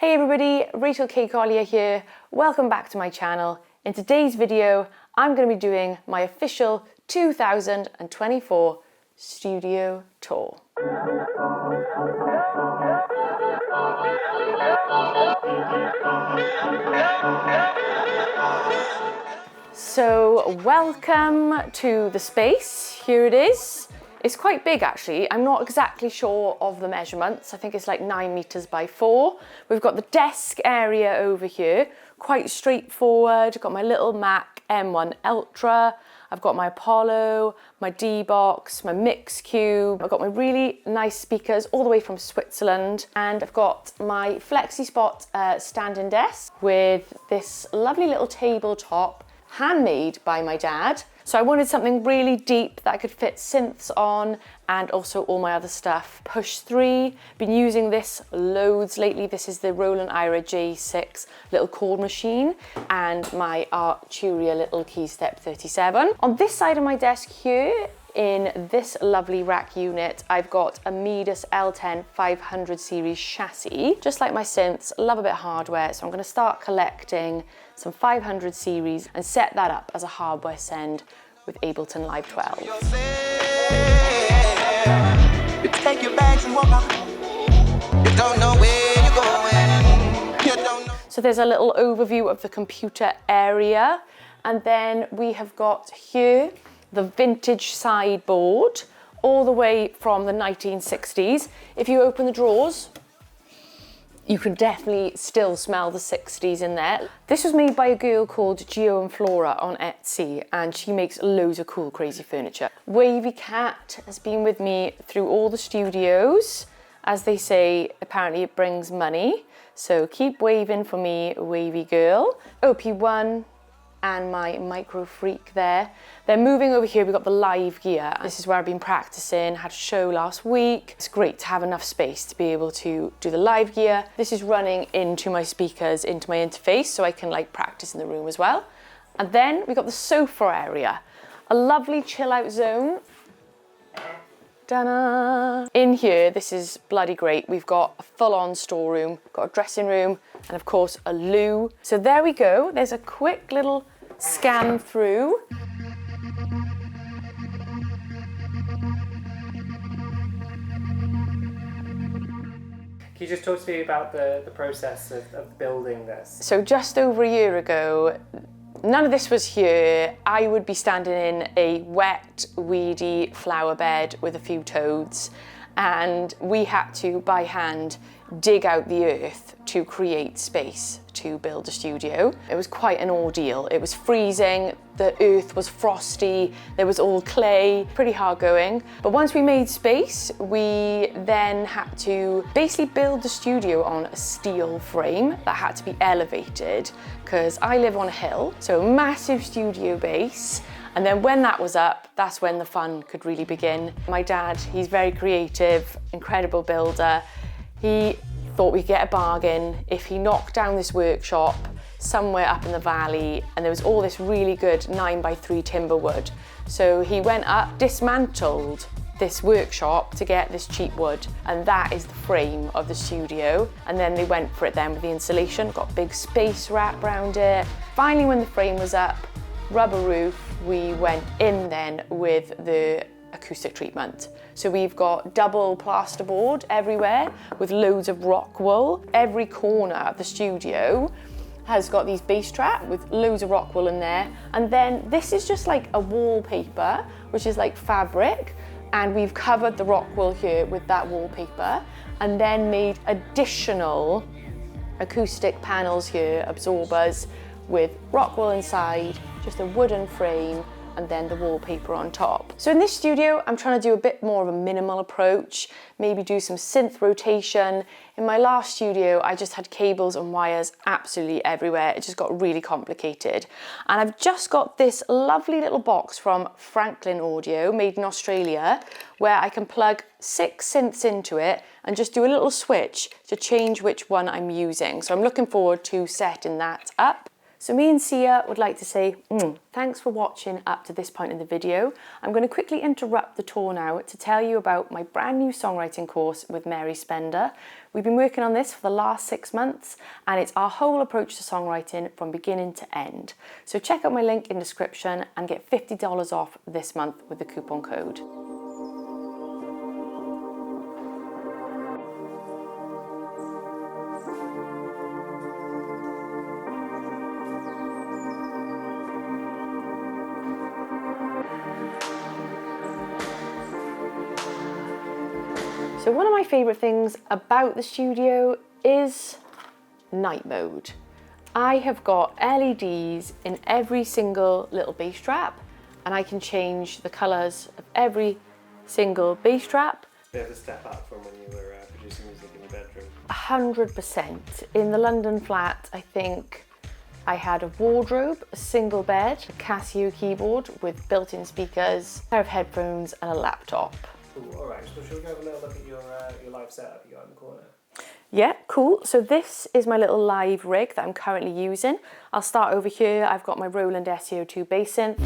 Hey everybody, Rachel K. Collier here. Welcome back to my channel. In today's video, I'm going to be doing my official 2024 studio tour. So welcome to the space. Here it is. It's quite big actually. I'm not exactly sure of the measurements. I think it's like 9 meters by 4. We've got the desk area over here, quite straightforward. I've got my little Mac M1 Ultra. I've got my Apollo, my D-Box, my Mix Cube. I've got my really nice speakers all the way from Switzerland. And I've got my FlexiSpot standing desk with this lovely little tabletop, handmade by my dad. So I wanted something really deep that I could fit synths on and also all my other stuff. Push 3, been using this loads lately. This is the Roland Ira J6 little chord machine and my Arturia little Keystep 37. On this side of my desk here, in this lovely rack unit, I've got a Midas L10 500 series chassis. Just like my synths, love a bit of hardware, so I'm going to start collecting some 500 series and set that up as a hardware send with Ableton Live 12. You take your bags and walk out. You don't know where you're going. You don't know. So there's a little overview of the computer area, and then we have got here the vintage sideboard, all the way from the 1960s. If you open the drawers, you can definitely still smell the 60s in there. This was made by a girl called Geo and Flora on Etsy, and she makes loads of cool, crazy furniture. Wavy Cat has been with me through all the studios. As they say, apparently it brings money. So keep waving for me, Wavy Girl. OP1, and my Micro Freak there. Then moving over here, we've got the live gear. This is where I've been practicing, had a show last week. It's great to have enough space to be able to do the live gear. This is running into my speakers, into my interface, so I can like practice in the room as well. And then we've got the sofa area, a lovely chill out zone. Ta-da! In here, this is bloody great. We've got a full-on storeroom, got a dressing room, and of course a loo. So there we go. There's a quick little scan through. Can you just talk to me about the process of building this? So just over a year ago, none of this was here. I would be standing in a wet, weedy flower bed with a few toads, and we had to, by hand, dig out the earth to create space to build a studio. It was quite an ordeal. It was freezing, the earth was frosty, there was all clay, pretty hard going. But once we made space, we then had to basically build the studio on a steel frame that had to be elevated, because I live on a hill, so a massive studio base. And then when that was up, that's when the fun could really begin. My dad, he's very creative, incredible builder. He thought we'd get a bargain if he knocked down this workshop somewhere up in the valley, and there was all this really good 9x3 timber wood. So he went up, dismantled this workshop to get this cheap wood, and that is the frame of the studio. And then they went for it then with the insulation, got big space wrap around it. Finally, when the frame was up, rubber roof, we went in then with the acoustic treatment. So we've got double plasterboard everywhere with loads of rock wool. Every corner of the studio has got these bass traps with loads of rock wool in there. And then this is just like a wallpaper, which is like fabric. And we've covered the rock wool here with that wallpaper, and then made additional acoustic panels here, absorbers, with rock wool inside, just a wooden frame, and then the wallpaper on top. So in this studio, I'm trying to do a bit more of a minimal approach, maybe do some synth rotation. In my last studio, I just had cables and wires absolutely everywhere. It just got really complicated. And I've just got this lovely little box from Franklin Audio, made in Australia, where I can plug 6 synths into it and just do a little switch to change which one I'm using. So I'm looking forward to setting that up. So me and Sia would like to say thanks for watching up to this point in the video. I'm going to quickly interrupt the tour now to tell you about my brand new songwriting course with Mary Spender. We've been working on this for the last 6 months and it's our whole approach to songwriting from beginning to end. So check out my link in description and get $50 off this month with the coupon code. So one of my favourite things about the studio is night mode. I have got LEDs in every single little bass trap and I can change the colours of every single bass trap. Bit of a step up from when you were producing music in your bedroom. 100%. In the London flat, I think I had a wardrobe, a single bed, a Casio keyboard with built-in speakers, a pair of headphones and a laptop. Ooh, alright, so should we go have a little look at your live setup you got in the corner? Yeah, cool. So this is my little live rig that I'm currently using. I'll start over here. I've got my Roland SEO2 bass synth.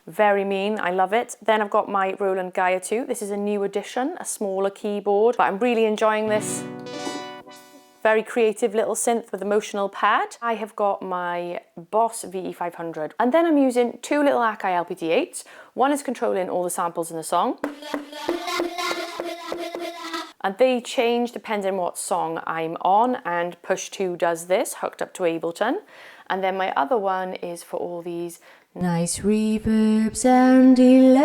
Very mean, I love it. Then I've got my Roland Gaia 2. This is a new addition, a smaller keyboard, but I'm really enjoying this. Very creative little synth with emotional pad. I have got my Boss VE500. And then I'm using 2 little Akai LPT8s. One is controlling all the samples in the song. And they change depending on what song I'm on, and Push 2 does this, hooked up to Ableton. And then my other one is for all these nice reverbs and delays.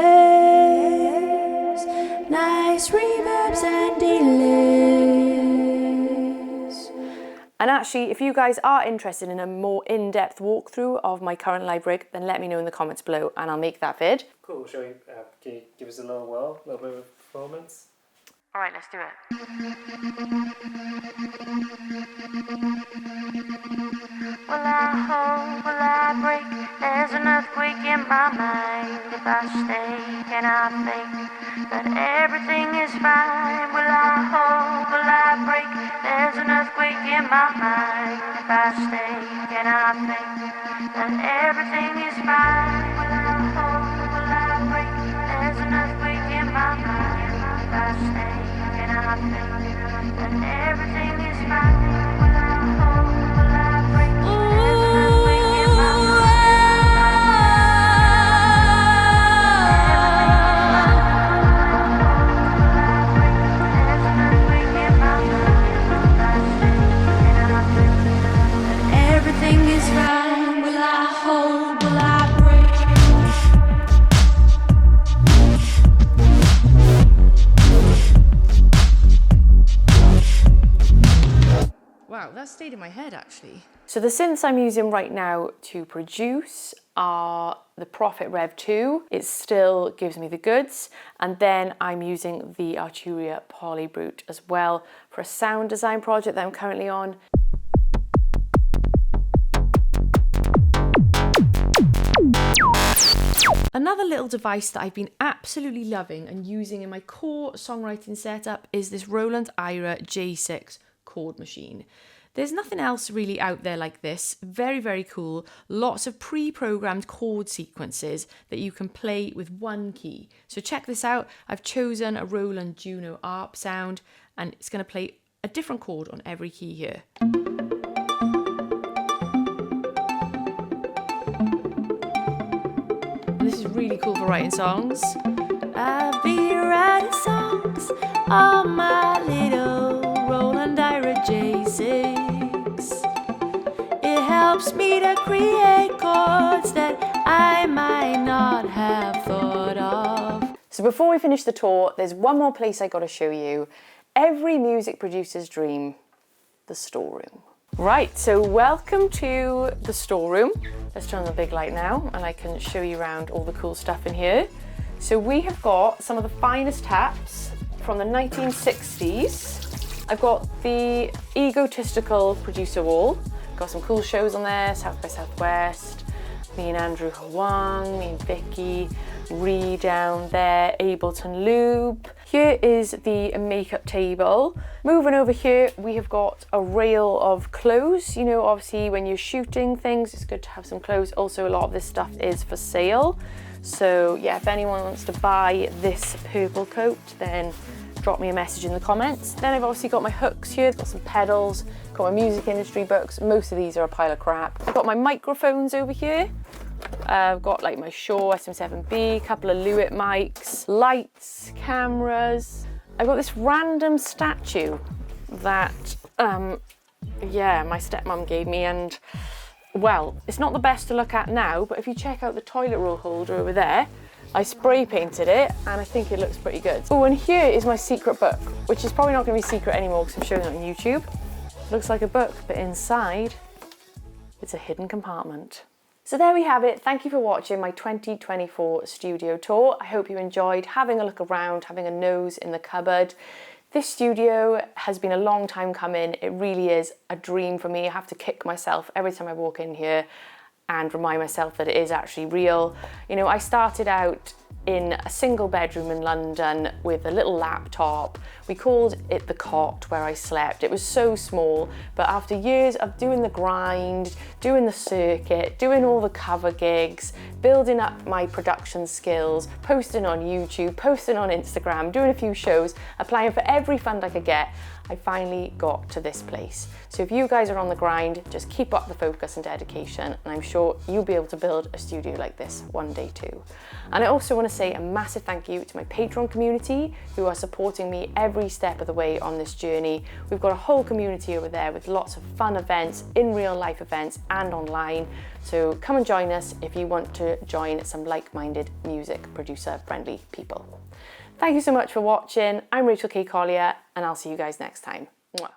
Nice reverbs and delays. And actually, if you guys are interested in a more in-depth walkthrough of my current live rig, then let me know in the comments below and I'll make that vid. Cool, shall we can you give us a little whirl, a little bit of performance? All right, let's do it. Will I hold, will I break? There's an earthquake in my mind. If I stay, can I think that everything is fine? Will I hold, will I break? There's an earthquake in my mind. If I stay, can I think that everything is fine? Will I hold, will I break? There's an earthquake in my mind. If I stay, can I think that everything is fine? Will I hold, will I break? There's an earthquake in my mind. Everything is fine. Will I hold, will I break? Wow, that stayed in my head actually. So the synths I'm using right now to produce are the Prophet Rev 2. It still gives me the goods. And then I'm using the Arturia Polybrute as well for a sound design project that I'm currently on. Another little device that I've been absolutely loving and using in my core songwriting setup is this Roland Ira J6 chord machine. There's nothing else really out there like this. Very, very cool. Lots of pre-programmed chord sequences that you can play with one key. So check this out. I've chosen a Roland Juno ARP sound and it's going to play a different chord on every key here. This is really cool for writing songs. I've been writing songs on my little Roland Ira J6. It helps me to create chords that I might not have thought of. So before we finish the tour, there's one more place I got to show you. Every music producer's dream, the storeroom. Right, so welcome to the storeroom. Let's turn on the big light now and I can show you around all the cool stuff in here. So we have got some of the finest taps from the 1960s. I've got the egotistical producer wall. Got some cool shows on there, South by Southwest, me and Andrew Hwang, me and Vicky, Ree down there, Ableton Loop. Here is the makeup table. Moving over here, we have got a rail of clothes. You know, obviously when you're shooting things, it's good to have some clothes. Also, a lot of this stuff is for sale. So yeah, if anyone wants to buy this purple coat, then drop me a message in the comments. Then I've obviously got my hooks here, got some pedals, got my music industry books. Most of these are a pile of crap. I've got my microphones over here. I've got like my Shure SM7B, a couple of Lewitt mics, lights, cameras. I've got this random statue that, yeah, my stepmom gave me, and well, it's not the best to look at now, but if you check out the toilet roll holder over there, I spray painted it and I think it looks pretty good. Oh, and here is my secret book, which is probably not going to be secret anymore because I'm showing it on YouTube. Looks like a book, but inside, it's a hidden compartment. So there we have it. Thank you for watching my 2024 studio tour. I hope you enjoyed having a look around, having a nose in the cupboard. This studio has been a long time coming. It really is a dream for me. I have to kick myself every time I walk in here and remind myself that it is actually real. You know, I started out in a single bedroom in London with a little laptop. We called it the cot where I slept. It was so small, but after years of doing the grind, doing the circuit, doing all the cover gigs, building up my production skills, posting on YouTube, posting on Instagram, doing a few shows, applying for every fund I could get, I finally got to this place. So if you guys are on the grind, just keep up the focus and dedication, and I'm sure you'll be able to build a studio like this one day too. And I also want to say a massive thank you to my Patreon community who are supporting me every step of the way on this journey. We've got a whole community over there with lots of fun events, in real life events and online. So come and join us if you want to join some like-minded music producer friendly people. Thank you so much for watching. I'm Rachel K. Collier, and I'll see you guys next time. Mwah.